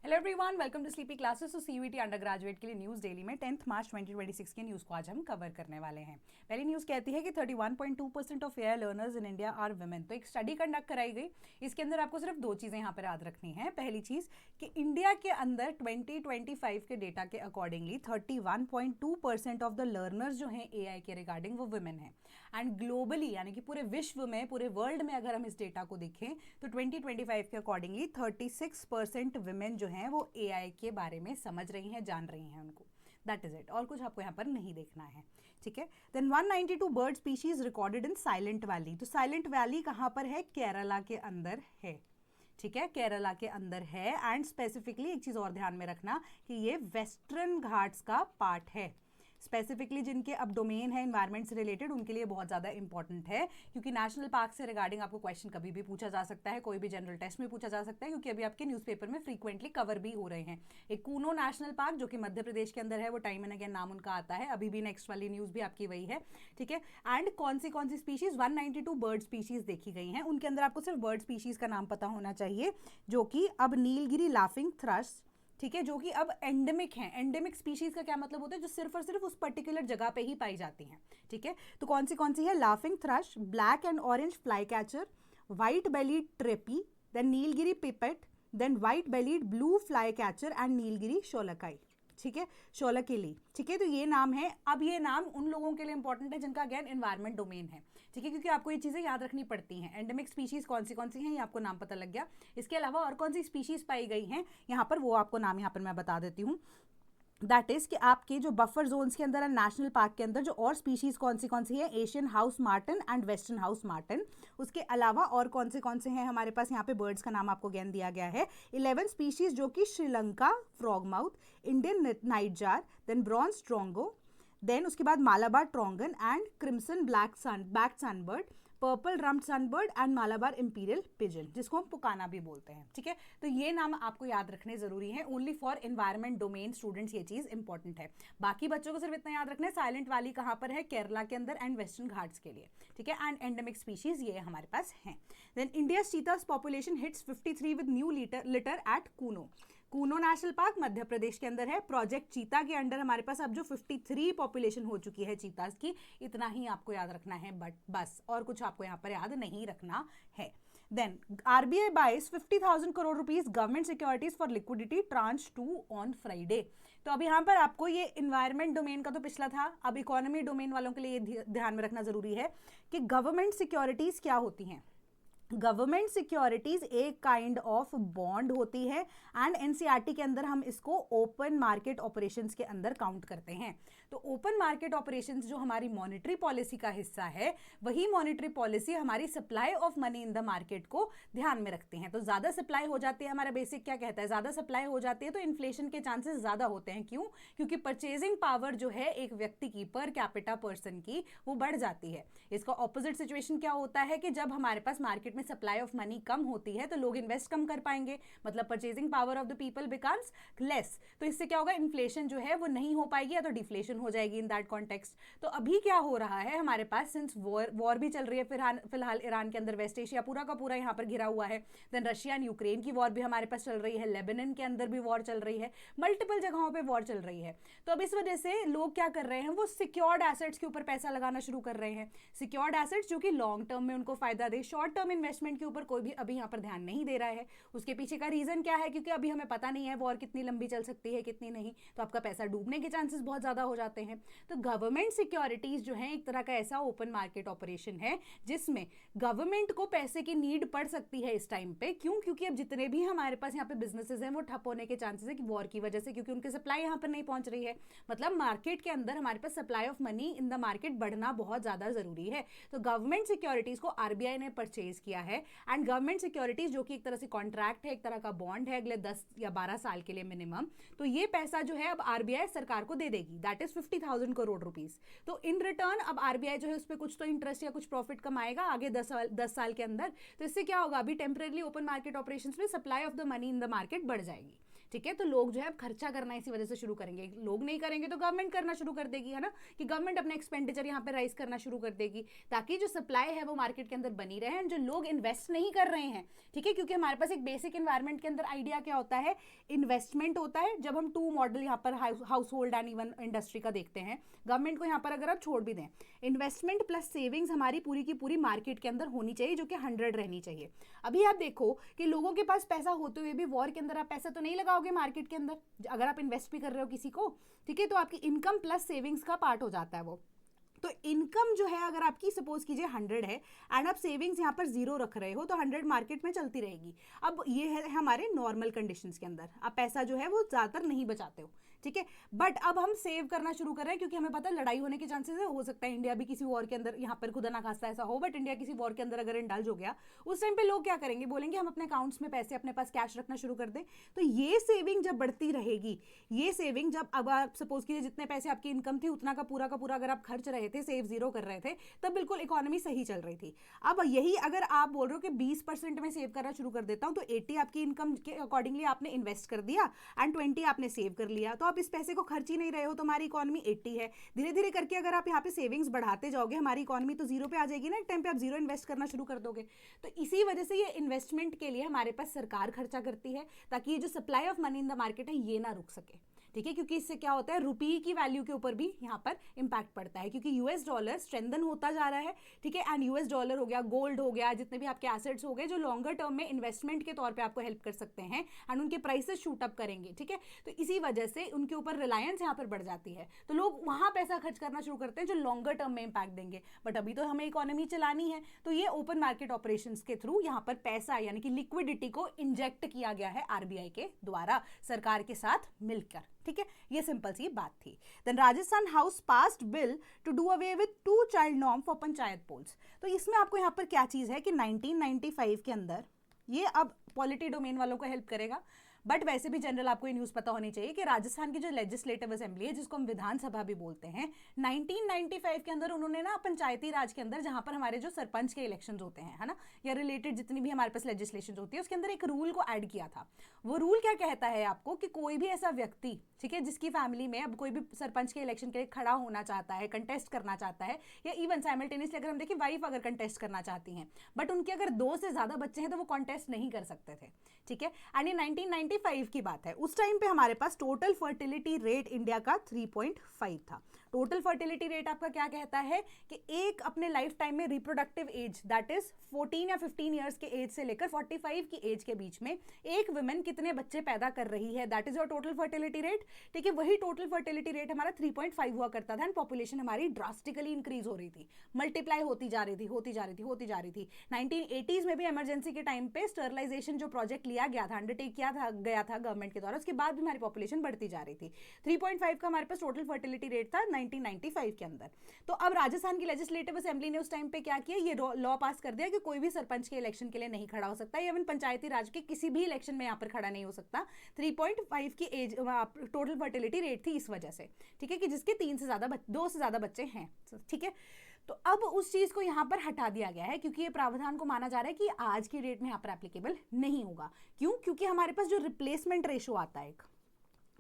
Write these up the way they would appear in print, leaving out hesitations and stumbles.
Hello everyone, welcome to Sleepy Classes. तो CUET under graduate के लिए न्यूज़ डेली में 10 मार्च 2026 के न्यूज़ को आज हम कवर करने वाले हैं। पहली न्यूज़ कहती है कि 31.2% of AI learners in India are women. तो एक स्टडी कंडक्ट कराई गई, इसके अंदर आपको सिर्फ दो चीज़ें यहाँ पर याद रखनी है। पहली चीज़ कि इंडिया के अंदर 2025 के डेटा के अकॉर्डिंगली 31.2% ऑफ द लर्नर्स जो हैं एआई के रिगार्डिंग वो वुमेन हैं। एंड ग्लोबली यानी कि पूरे विश्व में, पूरे वर्ल्ड में अगर हम इस डेटा को देखें तो 2025 के अकॉर्डिंगली 36% वुमेन जो हैं वो एआई के बारे में समझ रही हैं, जान रही हैं उनको। दैट इज इट, और कुछ आपको यहाँ पर नहीं देखना है। ठीक है। Then 192 bird species recorded in Silent Valley. तो साइलेंट वैली कहाँ पर है? केरला के अंदर है। ठीक है, केरला के अंदर है। एंड स्पेसिफिकली एक चीज और ध्यान में रखना कि ये वेस्टर्न घाट्स का पार्ट है। स्पेसिफिकली जिनके अब डोमेन है एनवायरमेंट से रिलेटेड, उनके लिए बहुत ज़्यादा इंपॉर्टेंट है, क्योंकि नेशनल पार्क से रिगार्डिंग आपको क्वेश्चन कभी भी पूछा जा सकता है, कोई भी जनरल टेस्ट में पूछा जा सकता है, क्योंकि अभी आपके न्यूज़पेपर में फ्रीक्वेंटली कवर भी हो रहे हैं। एक कूनो नेशनल पार्क जो कि मध्य प्रदेश के अंदर है, वो टाइम एंड अगेन नाम उनका आता है। अभी भी नेक्स्ट वाली न्यूज़ भी आपकी वही है। ठीक है। एंड कौन सी स्पीशीज? 192 बर्ड स्पीशीज देखी गई हैं। उनके अंदर आपको सिर्फ बर्ड स्पीशीज का नाम पता होना चाहिए, जो कि अब नीलगिरी लाफिंग थ्रश, ठीक है, जो कि अब एंडेमिक हैं। एंडेमिक स्पीशीज का क्या मतलब होता है? जो सिर्फ और सिर्फ उस पर्टिकुलर जगह पे ही पाई जाती हैं। ठीक है। तो कौन सी है? Laughing thrush, black and orange flycatcher, white bellied treepie, then Nilgiri pipit, then white bellied blue flycatcher and Nilgiri sholakili. ठीक है, शोलकिली। ठीक है, तो ये नाम है। अब ये नाम उन लोगों के लिए इंपॉर्टेंट है जिनका अगेन एनवायरमेंट डोमेन है। ठीक है, क्योंकि आपको ये चीज़ें याद रखनी पड़ती हैं। एंडेमिक स्पीशीज कौन सी हैं, ये आपको नाम पता लग गया। इसके अलावा और कौन सी स्पीशीज पाई गई हैं यहाँ पर, वो आपको नाम यहाँ पर मैं बता देती हूँ। दैट इज कि आपके जो बफर जोन्स के अंदर है, नेशनल पार्क के अंदर जो और स्पीशीज कौन सी है, Asian house Martin and western house Martin. उसके अलावा और कौन से हैं हमारे पास यहाँ पे? बर्ड्स का नाम आपको ज्ञान दिया गया है। 11 स्पीशीज जो कि Sri Lanka frogmouth, Indian nightjar, then bronze drongo, then उसके बाद Malabar trogon and crimson back sunbird, purple rumped sunbird and Malabar imperial pigeon, जिसको हम पुकाना भी बोलते हैं। ठीक है, तो ये नाम आपको याद रखने जरूरी है। Only for environment domain students ये चीज इंपॉर्टेंट है। बाकी बच्चों को सिर्फ इतना याद रखना है, साइलेंट वैली कहाँ पर है? केरला के अंदर एंड वेस्टर्न घाट्स के लिए। ठीक है। एंड एंडेमिक स्पीशीज ये हमारे पास हैं। Then India cheetahs population hits 53 with new litter at Kuno. Kuno national park Madhya Pradesh के अंदर है। प्रोजेक्ट चीता के अंडर हमारे पास अब जो 53 पॉपुलेशन हो चुकी है चीतास की, इतना ही आपको याद रखना है, बट बस और कुछ आपको यहाँ पर याद नहीं रखना है। Then RBI buys 50,000 crore rupees government securities for liquidity tranche 2 on Friday. तो अब यहाँ पर आपको ये इन्वायरमेंट डोमेन का तो पिछला था, अब इकोनॉमी डोमेन वालों के लिए ये ध्यान में रखना जरूरी है कि गवर्नमेंट सिक्योरिटीज क्या होती हैं। गवर्नमेंट सिक्योरिटीज एक काइंड ऑफ बॉन्ड होती है एंड एनसीईआरटी के अंदर हम इसको ओपन मार्केट ऑपरेशंस के अंदर काउंट करते हैं। तो ओपन मार्केट ऑपरेशंस जो हमारी मॉनेटरी पॉलिसी का हिस्सा है, वही मॉनेटरी पॉलिसी हमारी supply of money in the market को ध्यान में रखते हैं। तो ज्यादा सप्लाई हो जाती है, हमारा बेसिक क्या कहता है, ज्यादा सप्लाई हो जाती है तो इन्फ्लेशन के चांसेस ज्यादा होते हैं। क्यों? क्योंकि परचेजिंग पावर जो है एक व्यक्ति की, पर कैपिटा पर्सन की, वो बढ़ जाती है। इसका ऑपोजिट सिचुएशन क्या होता है कि जब हमारे पास मार्केट में सप्लाई ऑफ मनी कम होती है तो लोग इन्वेस्ट कम कर पाएंगे, मतलब purchasing power of the people becomes less. तो इससे क्या होगा? इन्फ्लेशन जो है वो नहीं हो पाएगी या तो डिफ्लेशन हो जाएगी इन दैट कॉन्टेक्स्ट। तो अभी क्या हो रहा है हमारे पास, सिंस वॉर भी चल रही है फिलहाल ईरान के अंदर, वेस्ट एशिया पूरा का पूरा यहाँ पर घिरा हुआ है। देन रशिया एंड यूक्रेन की वॉर भी हमारे पास चल रही है, लेबनान के अंदर भी वॉर चल रही है, मल्टीपल जगहों पर वॉर चल रही है। तो अब इस वजह से लोग क्या कर रहे हैं, वो सिक्योर्ड एसेट्स के ऊपर पैसा लगाना शुरू कर रहे हैं। सिक्योर्ड एसेट्स जो कि लॉन्ग टर्म में उनको फायदा दे, शॉर्ट टर्म इन्वेस्टमेंट के ऊपर कोई भी अभी यहाँ पर ध्यान नहीं दे रहा है। उसके पीछे का रीजन क्या है? क्योंकि अभी हमें पता नहीं है वॉर कितनी लंबी चल सकती है, कितनी नहीं, तो आपका पैसा डूबने के चांसेस बहुत ज्यादा हो जाते हैं। तो गवर्नमेंट सिक्योरिटीज जो है एक तरह का ऐसा ओपन मार्केट ऑपरेशन है जिसमें गवर्नमेंट को पैसे की नीड पड़ सकती है इस टाइम पे। क्यों? क्योंकि अब जितने भी हमारे पास यहाँ पे बिजनेसेस हैं वो ठप होने के चांसेस है कि वॉर की वजह से, क्योंकि उनकी सप्लाई यहाँ पर नहीं पहुंच रही है। मतलब मार्केट के अंदर हमारे पास supply of money in the market बढ़ना बहुत ज्यादा जरूरी है। तो गवर्नमेंट सिक्योरिटीज को आरबीआई ने परचेज किया है एंड गवर्नमेंट सिक्योरिटीज जो कि एक तरह से कॉन्ट्रैक्ट है, एक तरह का बॉन्ड है अगले 10 या 12 साल के लिए मिनिमम। तो ये पैसा जो है अब आरबीआई सरकार को दे देगी, दैट इज 50,000 करोड़ रुपीस। तो इन रिटर्न अब आरबीआई जो है उस पर कुछ तो इंटरेस्ट या कुछ प्रॉफिट कमाएगा आगे 10 साल के अंदर। तो इससे क्या होगा? अभी टेम्परेरी ओपन मार्केट ऑपरेशंस में supply of the money in the market बढ़ जाएगी। ठीक है। तो लोग जो है अब खर्चा करना इसी वजह से शुरू करेंगे, लोग नहीं करेंगे तो गवर्नमेंट करना शुरू कर देगी, है ना, कि गवर्नमेंट अपना एक्सपेंडिचर यहाँ पे राइज करना शुरू कर देगी, ताकि जो सप्लाई है वो मार्केट के अंदर बनी रहे, जो लोग इन्वेस्ट नहीं कर रहे हैं, ठीक है। क्योंकि हमारे पास एक बेसिक इन्वायरमेंट के अंदर आइडिया क्या होता है, इन्वेस्टमेंट होता है। जब हम टू मॉडल यहाँ पर house hold and even industry का देखते हैं, गवर्नमेंट को यहाँ पर अगर आप छोड़ भी दें, इन्वेस्टमेंट प्लस सेविंग्स हमारी पूरी की पूरी मार्केट के अंदर होनी चाहिए, जो कि 100 रहनी चाहिए। अभी आप देखो कि लोगों के पास पैसा होते हुए भी वॉर के अंदर आप पैसा तो नहीं लगाओगे मार्केट के अंदर, अगर आप इन्वेस्ट भी कर रहे हो किसी को, ठीक है, तो आपकी इनकम प्लस सेविंग्स का पार्ट हो जाता है वो। तो इनकम जो है अगर आपकी सपोज कीजिए 100 है एंड आप सेविंग्स यहाँ पर 0 रख रहे हो, तो 100 मार्केट में चलती रहेगी। अब ये है हमारे नॉर्मल कंडीशंस के अंदर, आप पैसा जो है वो ज़्यादातर नहीं बचाते हो, ठीक है। बट अब हम सेव करना शुरू कर रहे हैं, क्योंकि हमें पता है लड़ाई होने के चांसेस है, हो सकता है इंडिया भी किसी वॉर के अंदर, यहाँ पर खुदा ना खास्ता ऐसा हो, बट इंडिया किसी वॉर के अंदर अगर इंडल्ज हो गया, उस टाइम पे लोग क्या करेंगे, बोलेंगे हम अपने अकाउंट्स में पैसे अपने पास कैश रखना शुरू कर दें। तो ये सेविंग जब बढ़ती रहेगी, ये सेविंग जब, अब आप सपोज कीजिए जितने पैसे आपकी इनकम थी उतना का पूरा अगर आप खर्च रहे थे, सेव 0 कर रहे थे, तब बिल्कुल इकोनॉमी सही चल रही थी। अब यही अगर आप बोल रहे हो कि 20% में सेव करना शुरू कर देता हूं, तो 80 आपकी इनकम के अकॉर्डिंगली आपने इन्वेस्ट कर दिया एंड 20 आपने सेव कर लिया, तो आप इस पैसे को खर्च ही नहीं रहे हो, तो हमारी इकोनॉमी 80 है। धीरे धीरे करके अगर आप यहाँ पे सेविंग्स बढ़ाते जाओगे, हमारी इकोनॉमी तो 0 पे आ जाएगी ना, एक टाइम पे आप 0 इन्वेस्ट करना शुरू कर दोगे। तो इसी वजह से ये इन्वेस्टमेंट के लिए हमारे पास सरकार खर्चा करती है, ताकि ये जो supply of money in the market है ये ना रुक सके, ठीक है। क्योंकि इससे क्या होता है, रुपी की वैल्यू के ऊपर भी यहाँ पर इंपैक्ट पड़ता है, क्योंकि यूएस डॉलर स्ट्रेंथन होता जा रहा है, ठीक है। एंड यूएस डॉलर हो गया, गोल्ड हो गया, जितने भी आपके एसेट्स हो गए जो लॉन्गर टर्म में इन्वेस्टमेंट के तौर पे आपको हेल्प कर सकते हैं, एंड उनके प्राइसेस शूट अप करेंगे, ठीक है। तो इसी वजह से उनके ऊपर रिलायंस यहाँ पर बढ़ जाती है, तो लोग वहाँ पैसा खर्च करना शुरू करते हैं जो लॉन्गर टर्म में इंपैक्ट देंगे। बट अभी तो हमें इकोनॉमी चलानी है, तो ये ओपन मार्केट ऑपरेशंस के थ्रू यहाँ पर पैसा यानी कि लिक्विडिटी को इंजेक्ट किया गया है आरबीआई के द्वारा सरकार के साथ मिलकर, ठीक है। ये सिंपल सी बात थी। Then Rajasthan house passed bill to do away with 2 child norm for panchayat polls. तो इसमें आपको यहाँ पर क्या चीज़ है कि 1995 के अंदर, ये अब पॉलिटी डोमेन वालों को हेल्प करेगा, बट वैसे भी जनरल आपको ये न्यूज़ पता होनी चाहिए कि राजस्थान की जो लेजिस्लेटिव असेंबली है, जिसको हम विधानसभा भी बोलते हैं, 1995 के अंदर उन्होंने ना पंचायती राज के अंदर, जहां पर हमारे जो सरपंच के इलेक्शंस होते हैं, है ना, या रिलेटेड जितनी भी हमारे पास लेजिस्लेशन होती है, उसके अंदर एक रूल को ऐड किया था। वो रूल क्या कहता है आपको कि कोई भी ऐसा व्यक्ति, ठीक है, जिसकी फैमिली में अब कोई भी सरपंच के इलेक्शन के लिए खड़ा होना चाहता है, कंटेस्ट करना चाहता है, या इवन साइमल्टेनियसली अगर हम देखें वाइफ अगर कंटेस्ट करना चाहती हैं, बट उनके अगर 2 से ज़्यादा बच्चे हैं तो वो कंटेस्ट नहीं कर सकते थे, ठीक है। एंड ये 1995 की बात है। उस टाइम पे हमारे पास टोटल फर्टिलिटी रेट इंडिया का 3.5 था। टोटल फर्टिलिटी रेट आपका क्या कहता है कि एक अपने लाइफ टाइम में रिप्रोडक्टिव एज, दैट इज 14 या 15 ईयर्स के एज से लेकर 45 की एज के बीच में एक वुमेन कितने बच्चे पैदा कर रही है, that is your total fertility rate, ठीक है। वही टोटल फर्टिलिटी रेट हमारा 3.5 हुआ करता था, एंड पॉपुलेशन हमारी ड्रास्टिकली इंक्रीज हो रही थी, मल्टीप्लाई होती जा रही थी। 1980s में भी इमरजेंसी के टाइम पे स्टरलाइजेशन जो प्रोजेक्ट लिया गया था, अंडरटेक गया था गवर्नमेंट के द्वारा, उसके बाद भी हमारी पॉपुलेशन बढ़ती जा रही थी। 3.5 का हमारे पास टोटल फर्टिलिटी रेट था 1995 के अंदर। तो अब राजस्थान की लेजिस्लेटिव असेंबली ने उस टाइम पे क्या किया, ये लॉ पास कर दिया कि कोई भी सरपंच के इलेक्शन के लिए नहीं खड़ा हो सकता, इवन पंचायती राज के किसी भी इलेक्शन में यहाँ पर खड़ा नहीं हो सकता। 3.5 की एज टोटल फर्टिलिटी रेट थी इस वजह से, ठीक है, कि जिसके 2 से ज़्यादा बच्चे हैं, ठीक है। तो अब उस चीज़ को यहाँ पर हटा दिया गया है, क्योंकि ये प्रावधान को माना जा रहा है कि आज की डेट में यहाँ पर एप्लीकेबल नहीं होगा। क्यों? क्योंकि हमारे पास जो रिप्लेसमेंट रेशो आता है एक,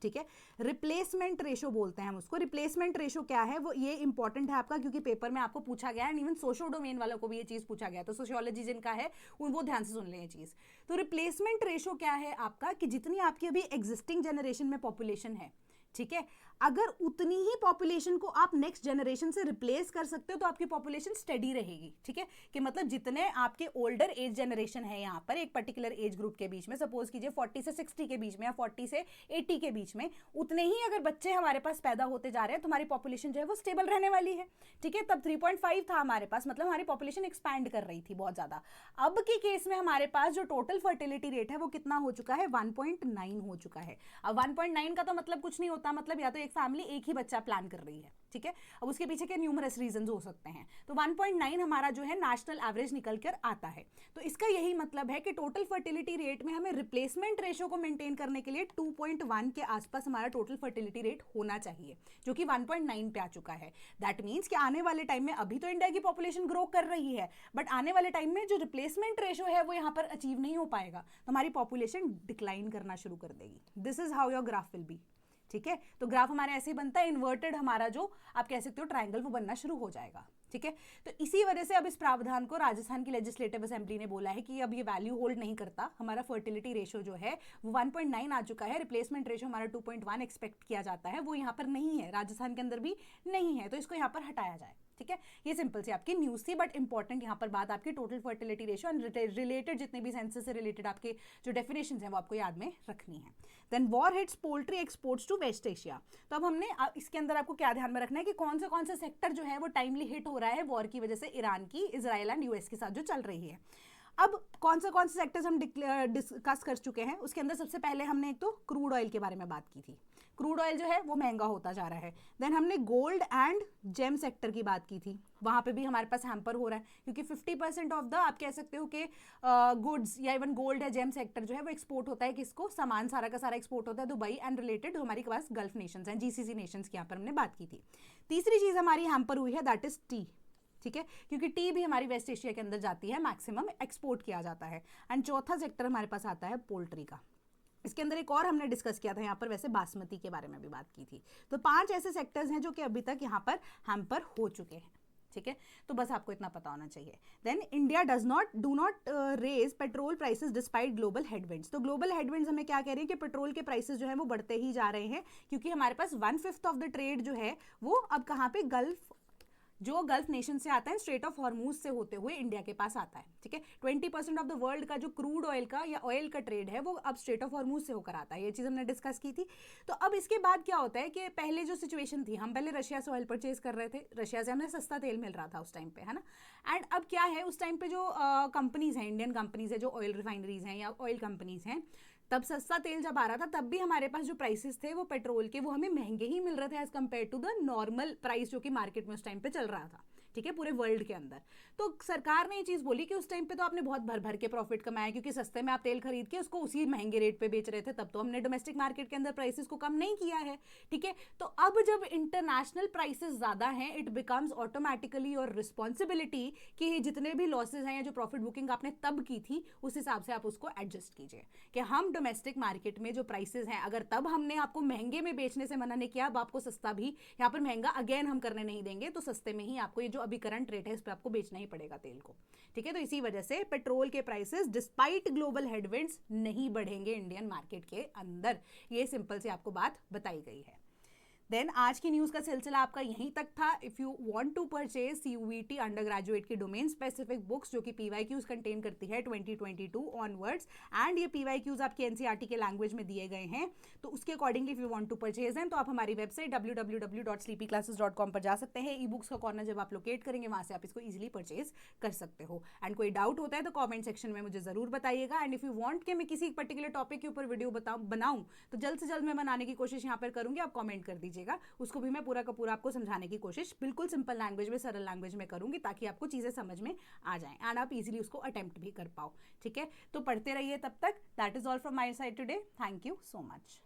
ठीक है, रिप्लेसमेंट रेशो बोलते हैं हम उसको। रिप्लेसमेंट रेशो क्या है, वो ये इंपॉर्टेंट है आपका, क्योंकि पेपर में आपको पूछा गया है, इवन सोशो डोमेन वालों को भी ये चीज़ पूछा गया है, तो सोशियोलॉजी जिनका है वो ध्यान से सुन लें ये चीज़। तो रिप्लेसमेंट रेशो क्या है आपका, कि जितनी आपकी अभी एग्जिस्टिंग जनरेशन में पॉपुलेशन है, ठीक है, अगर उतनी ही पॉपुलेशन को आप नेक्स्ट जनरेशन से रिप्लेस कर सकते हो तो आपकी पॉपुलेशन स्टेडी रहेगी, ठीक है। कि मतलब जितने आपके ओल्डर एज जनरेशन है यहाँ पर एक पर्टिकुलर एज ग्रुप के बीच में, सपोज कीजिए 40 से 60 के बीच में या 40 से 80 के बीच में, उतने ही अगर बच्चे हमारे पास पैदा होते जा रहे हैं तो हमारी पॉपुलेशन जो है वो स्टेबल रहने वाली है, ठीक है। तब 3.5 था हमारे पास, मतलब हमारी पॉपुलेशन एक्सपैंड कर रही थी बहुत ज़्यादा। अब के केस में हमारे पास जो टोटल फर्टिलिटी रेट है वो कितना हो चुका है, 1.9 हो चुका है। अब 1.9 का तो मतलब कुछ नहीं होता, मतलब या तो एक फैमिली एक ही बच्चा प्लान कर रही है, ठीक है। अब उसके पीछे के न्यूमरस रीजंस हो सकते हैं। तो 1.9 हमारा जो है नेशनल एवरेज निकल कर आता है। तो इसका यही मतलब है कि टोटल फर्टिलिटी रेट में हमें रिप्लेसमेंट रेशो को मेंटेन करने के लिए 2.1 के आसपास हमारा टोटल फर्टिलिटी रेट होना चाहिए, जो कि 1.9 पे आ चुका है। दैट मीन्स कि आने वाले टाइम में, अभी तो इंडिया की पॉपुलेशन ग्रो कर रही है, बट आने वाले टाइम में जो रिप्लेसमेंट रेशो है वो यहाँ पर अचीव नहीं हो पाएगा, तो हमारी पॉपुलेशन डिक्लाइन करना शुरू कर देगी। This is how your graph will be. ठीक है, तो ग्राफ हमारे ऐसे ही बनता है, इन्वर्टेड हमारा जो आप कह सकते हो ट्रायंगल वो बनना शुरू हो जाएगा। ठीक है, तो इसी वजह से अब इस प्रावधान को राजस्थान की लेजिस्लेटिव असेंबली ने बोला है कि अब ये वैल्यू होल्ड नहीं करता, हमारा फर्टिलिटी रेशो जो है वो 1.9 आ चुका है, रिप्लेसमेंट रेशो हमारा 2.1 एक्सपेक्ट किया जाता है, वो यहाँ पर नहीं है, राजस्थान के अंदर भी नहीं है, तो इसको यहाँ पर हटाया जाए। ठीक है, ये सिंपल सी आपकी न्यूज़ थी, बट इंपॉर्टेंट यहाँ पर बात आपकी total fertility ratio and related जितने भी सेंसस से रिलेटेड आपके जो डेफिनेशंस हैं वो आपको याद में रखनी है। Then war hits poultry exports to West Asia. तो अब हमने इसके अंदर आपको क्या ध्यान में रखना है कि कौन से सेक्टर जो है वो टाइमली हिट हो रहा है वॉर की वजह से, ईरान की, इजराइल एंड यूएस के साथ जो चल रही है। अब कौन से सेक्टर्स हम डिस्कस कर चुके हैं, उसके अंदर सबसे पहले हमने एक तो क्रूड ऑयल के बारे में बात की थी। क्रूड ऑयल जो है वो महंगा होता जा रहा है। देन हमने गोल्ड एंड जेम सेक्टर की बात की थी, वहाँ पे भी हमारे पास हैम्पर हो रहा है, क्योंकि 50% ऑफ द आप कह सकते हो कि गुड्स या इवन गोल्ड या जेम सेक्टर जो है वो एक्सपोर्ट होता है किसको, सामान सारा का सारा एक्सपोर्ट होता है दुबई एंड रिलेटेड, जो हमारे पास गल्फ नेशंस हैं, जीसीसी नेशंस की यहाँ पर हमने बात की थी। तीसरी चीज़ हमारी हैम्पर हुई है, दैट इज टी। ठीक है, क्योंकि टी भी हमारी वेस्ट एशिया के अंदर जाती है, मैक्सिमम एक्सपोर्ट किया जाता है। एंड चौथा सेक्टर हमारे पास आता है पोल्ट्री का। इसके अंदर एक और हमने डिस्कस किया था यहाँ पर, वैसे बासमती के बारे में भी बात की थी। तो 5 ऐसे सेक्टर्स हैं जो कि अभी तक यहाँ पर हैम्पर हो चुके हैं। ठीक है, तो बस आपको इतना पता होना चाहिए। Then India do not raise petrol prices despite global headwinds. तो ग्लोबल हेडविंड्स हमें क्या कह रही है कि पेट्रोल के प्राइसेस जो है वो बढ़ते ही जा रहे हैं, क्योंकि हमारे पास 1/5 ऑफ द ट्रेड जो है वो अब कहाँ पे, गल्फ नेशन से आता है, स्ट्रेट ऑफ हॉर्मूज से होते हुए इंडिया के पास आता है। ठीक है, 20% ऑफ द वर्ल्ड का जो क्रूड ऑयल का या ऑयल का ट्रेड है वो अब स्ट्रेट ऑफ हॉर्मूज से होकर आता है, ये चीज़ हमने डिस्कस की थी। तो अब इसके बाद क्या होता है कि पहले जो सिचुएशन थी, हम पहले रशिया से ऑयल परचेज कर रहे थे, रशिया से हमें सस्ता तेल मिल रहा था उस टाइम पे, है ना। एंड अब क्या है, उस टाइम पे जो कंपनीज हैं, इंडियन कंपनीज है, जो ऑयल रिफाइनरीज हैं या ऑयल कंपनीज हैं, तब सस्ता तेल जब आ रहा था तब भी हमारे पास जो प्राइसेस थे वो पेट्रोल के, वो हमें महंगे ही मिल रहे थे as compared to the normal price जो कि मार्केट में उस टाइम पे चल रहा था। ठीक है, पूरे वर्ल्ड के अंदर। तो सरकार ने ये चीज़ बोली कि उस टाइम पे तो आपने बहुत भर भर के प्रॉफिट कमाया, क्योंकि सस्ते में आप तेल खरीद के उसको उसी महंगे रेट पे बेच रहे थे, तब तो हमने डोमेस्टिक मार्केट के अंदर प्राइसेस को कम नहीं किया है। ठीक है, तो अब जब इंटरनेशनल प्राइसेस ज़्यादा हैं, इट बिकम्स ऑटोमेटिकली और रिस्पॉन्सिबिलिटी कि जितने भी लॉसेज हैं या जो प्रॉफिट बुकिंग आपने तब की थी उस हिसाब से आप उसको एडजस्ट कीजिए, कि हम डोमेस्टिक मार्केट में जो प्राइसेस हैं, अगर तब हमने आपको महंगे में बेचने से मना नहीं किया, अब आपको सस्ता भी यहाँ पर महंगा अगेन हम करने नहीं देंगे, तो सस्ते में ही आपको ये जो अभी करंट रेट है इस पे आपको बेचना ही पड़ेगा तेल को। ठीक है, तो इसी वजह से पेट्रोल के प्राइसेस डिस्पाइट ग्लोबल हेडविंड्स नहीं बढ़ेंगे इंडियन मार्केट के अंदर, ये सिंपल से आपको बात बताई गई है। देन आज की न्यूज़ का सिलसिला आपका यहीं तक था। If you want to purchase CUET under graduate की डोमेन स्पेसिफिक बुक्स जो कि PYQs कंटेन करती है 2022 ऑनवर्ड्स, एंड ये PYQs आपके NCERT के लैंग्वेज में दिए गए हैं, तो उसके accordingly if you want to purchase हैं तो आप हमारी वेबसाइट www.sleepyclasses.com पर जा सकते हैं। ई बुक्स का कॉर्नर जब आप लोकेट करेंगे वहाँ से आप इसको ईजिली परचेज कर सकते हो। एंड कोई डाउट होता है तो कॉमेंट सेक्शन में मुझे ज़रूर बताइएगा। एंड इफ़ यू वांट कि मैं किसी पर्टिकुलर टॉपिक के ऊपर वीडियो बनाऊँ तो जल्द से जल्द मैं बनाने की कोशिश यहाँ पर करूँगी, आप कॉमेंट कर दीजिएगा, उसको भी मैं पूरा का पूरा आपको समझाने की कोशिश बिल्कुल सिंपल लैंग्वेज में, सरल लैंग्वेज में करूंगी, ताकि आपको चीज़ें समझ में आ जाएं एंड आप इजीली उसको अटेम्प्ट भी कर पाओ। ठीक है, तो पढ़ते रहिए तब तक। That is all from my side today. Thank you so much.